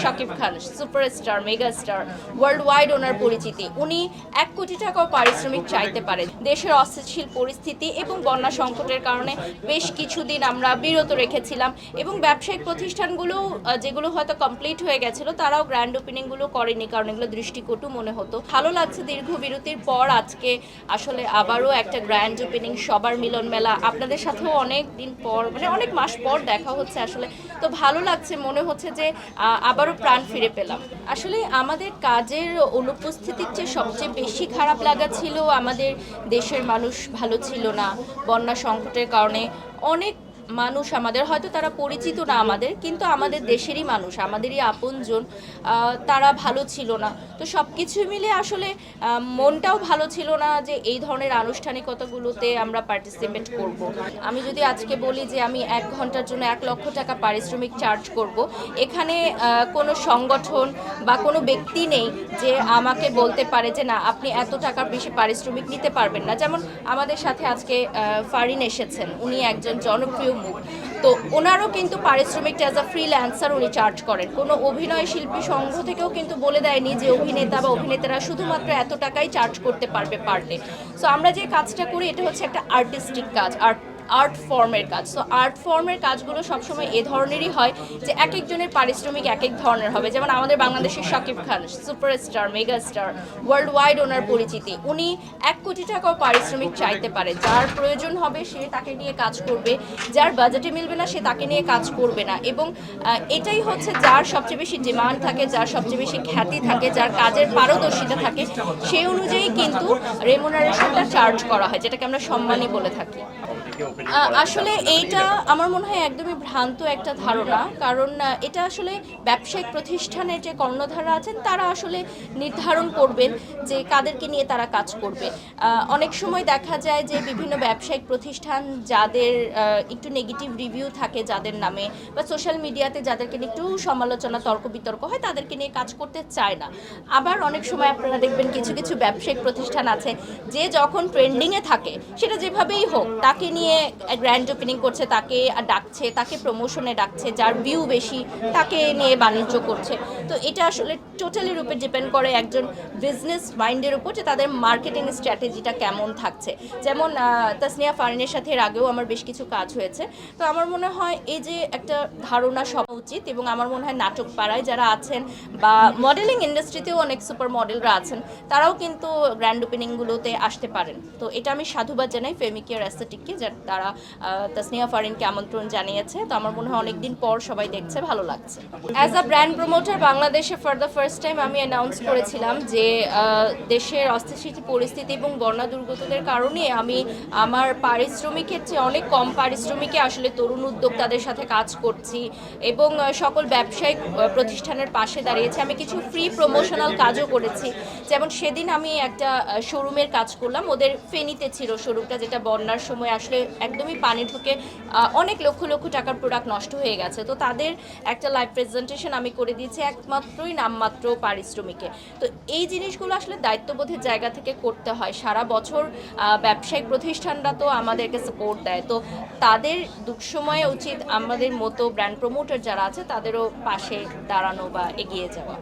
Shakib Khan superstar megastar world wide ওনার পরিচিতি, উনি 1 কোটি টাকাও পারিশ্রমিক চাইতে পারেন। দেশের অস্থিতিশীল পরিস্থিতি এবং বন্যা সংকটের কারণে বেশ কিছুদিন আমরা বিরত রেখেছিলাম এবং ব্যবসায়িক প্রতিষ্ঠানগুলো যেগুলো হয়তো কমপ্লিট হয়ে গেছিল তারাও গ্র্যান্ড ওপেনিংগুলো করেনি, কারণ এগুলো দৃষ্টিকটু মনে হতো। ভালো লাগছে দীর্ঘ বিরতির পর আজকে আসলে আবারও একটা গ্র্যান্ড ওপেনিং, সবার মিলন মেলা, আপনাদের সাথেও অনেক দিন পর মানে অনেক মাস পর দেখা হচ্ছে আসলে। তো ভালো লাগছে, মনে হচ্ছে যে আবারও প্রাণ ফিরে পেলাম। আসলে আমাদের কাজের অনুপস্থিতির চেয়ে সবচেয়ে বেশি খারাপ লাগা ছিল আমাদের দেশের মানুষ ভালো ছিল না। বন্যা সংকটের কারণে অনেক মানুষ আমাদের, হয়তো তারা পরিচিত না আমাদের, কিন্তু আমাদের দেশেরই মানুষ, আমাদেরই আপনজন, তারা ভালো ছিল না। তো সব কিছু মিলে আসলে মনটাও ভালো ছিল না যে এই ধরনের আনুষ্ঠানিকতাগুলোতে আমরা পার্টিসিপেট করব। আমি যদি আজকে বলি যে আমি 1 ঘন্টার জন্য 1 লক্ষ টাকা পারিশ্রমিক চার্জ করব, এখানে কোনো সংগঠন বা কোনো ব্যক্তি নেই যে আমাকে বলতে পারে যে না আপনি এত টাকার বেশি পারিশ্রমিক নিতে পারবেন না। যেমন আমাদের সাথে আজকে ফারিন এসেছেন, উনি একজন জনপ্রিয় মুখ, তো ওনারও কিন্তু পারিশ্রমিকটা অ্যাজ আ ফ্রিল্যান্সার উনি চার্জ করেন। কোনো অভিনয় শিল্পী সংঘ থেকেও কিন্তু বলে দেয়নি যে অভিনেতা বা অভিনেতারা শুধুমাত্র এত টাকাই চার্জ করতে পারবে পার ডে। সো আমরা যে কাজটা করি এটা হচ্ছে একটা আর্টিস্টিক কাজ, আর্ট ফর্মের কাজ। সো আর্ট ফর্মের কাজগুলো সবসময় এ ধরনেরই হয় যে এক একজনের পারিশ্রমিক এক এক ধরনের হবে। যেমন আমাদের বাংলাদেশের Shakib Khan superstar megastar world wide ওনার পরিচিতি, উনি 1 কোটি টাকাও পারিশ্রমিক চাইতে পারে। যার প্রয়োজন হবে সে তাকে নিয়ে কাজ করবে, যার বাজেটে মিলবে না সে তাকে নিয়ে কাজ করবে না। এবং এটাই হচ্ছে যার সবচেয়ে বেশি ডিমান্ড থাকে, যার সবচেয়ে বেশি খ্যাতি থাকে, যার কাজের পারদর্শিতা থাকে, সেই অনুযায়ী কিন্তু রেমুনারেশনটা চার্জ করা হয়, যেটাকে আমরা সম্মানই বলে থাকি। আসলে এইটা আমার মনে হয় একদমই ভ্রান্ত একটা ধারণা, কারণ এটা আসলে ব্যবসায়িক প্রতিষ্ঠানের যে কর্ণধারা আছেন তারা আসলে নির্ধারণ করবেন যে কাদেরকে নিয়ে তারা কাজ করবে। অনেক সময় দেখা যায় যে বিভিন্ন ব্যবসায়িক প্রতিষ্ঠান যাদের একটু নেগেটিভ রিভিউ থাকে যাদের নামে, বা সোশ্যাল মিডিয়াতে যাদেরকে নিয়ে একটু সমালোচনা তর্ক বিতর্ক হয় তাদেরকে নিয়ে কাজ করতে চায় না। আবার অনেক সময় আপনারা দেখবেন কিছু কিছু ব্যবসায়িক প্রতিষ্ঠান আছে যে যখন ট্রেন্ডিংয়ে থাকে সেটা যেভাবেই হোক তাকে নিয়ে গ্র্যান্ড ওপেনিং করছে, তাকে ডাকছে, তাকে প্রমোশনে ডাকছে, যার ভিউ বেশি তাকে নিয়ে বাণিজ্য করছে। তো এটা আসলে টোটালি রূপে ডিপেন্ড করে একজন বিজনেস মাইন্ডের উপর যে তাদের মার্কেটিং স্ট্র্যাটেজিটা কেমন থাকছে। যেমন তাসনিয়া ফারিনের সাথে এর আগেও আমার বেশ কিছু কাজ হয়েছে। তো আমার মনে হয় এই যে একটা ধারণা সব উচিত, এবং আমার মনে হয় নাটক পাড়ায় যারা আছেন বা মডেলিং ইন্ডাস্ট্রিতেও অনেক সুপার মডেলরা আছেন, তারাও কিন্তু গ্র্যান্ড ওপেনিংগুলোতে আসতে পারেন। তো এটা আমি সাধুবাদ জানাই ফেমিকেয়ার অ্যাস্থেটিককে, তারা তাসনিয়া ফারিনকে আমন্ত্রণ জানিয়েছে। তো আমার মনে হয় অনেকদিন পর সবাই দেখছে, ভালো লাগছে। অ্যাজ আ ব্র্যান্ড প্রমোটার বাংলাদেশে ফর দ্য ফার্স্ট টাইম আমি অ্যানাউন্স করেছিলাম যে দেশের অস্থিতিশীল পরিস্থিতি এবং বন্যা দুর্গতদের কারণে আমি আমার পারিশ্রমিকের চেয়ে অনেক কম পারিশ্রমিকে আসলে তরুণ উদ্যোক্তাদের সাথে কাজ করছি এবং সকল ব্যবসায়িক প্রতিষ্ঠানের পাশে দাঁড়িয়েছি। আমি কিছু ফ্রি প্রমোশনাল কাজও করেছি। যেমন সেদিন আমি একটা শোরুমের কাজ করলাম, ওদের ফেনীতে ছিল শোরুমটা, যেটা বন্যার সময় আসলে একদমই পানি ঢুকে অনেক লক্ষ লক্ষ টাকার প্রোডাক্ট নষ্ট হয়ে গেছে। তো তাদের একটা লাইভ প্রেজেন্টেশন আমি করে দিয়েছি একমাত্রই নামমাত্র পারিশ্রমিকে। তো এই জিনিসগুলো আসলে দায়িত্ববোধের জায়গা থেকে করতে হয়। সারা বছর ব্যবসায়িক প্রতিষ্ঠানরা তো আমাদেরকে সাপোর্ট দেয়, তো তাদের দুঃসময়ে উচিত আমাদের মতো ব্র্যান্ড প্রমোটার যারা আছে তাদেরও পাশে দাঁড়ানো বা এগিয়ে যাওয়া।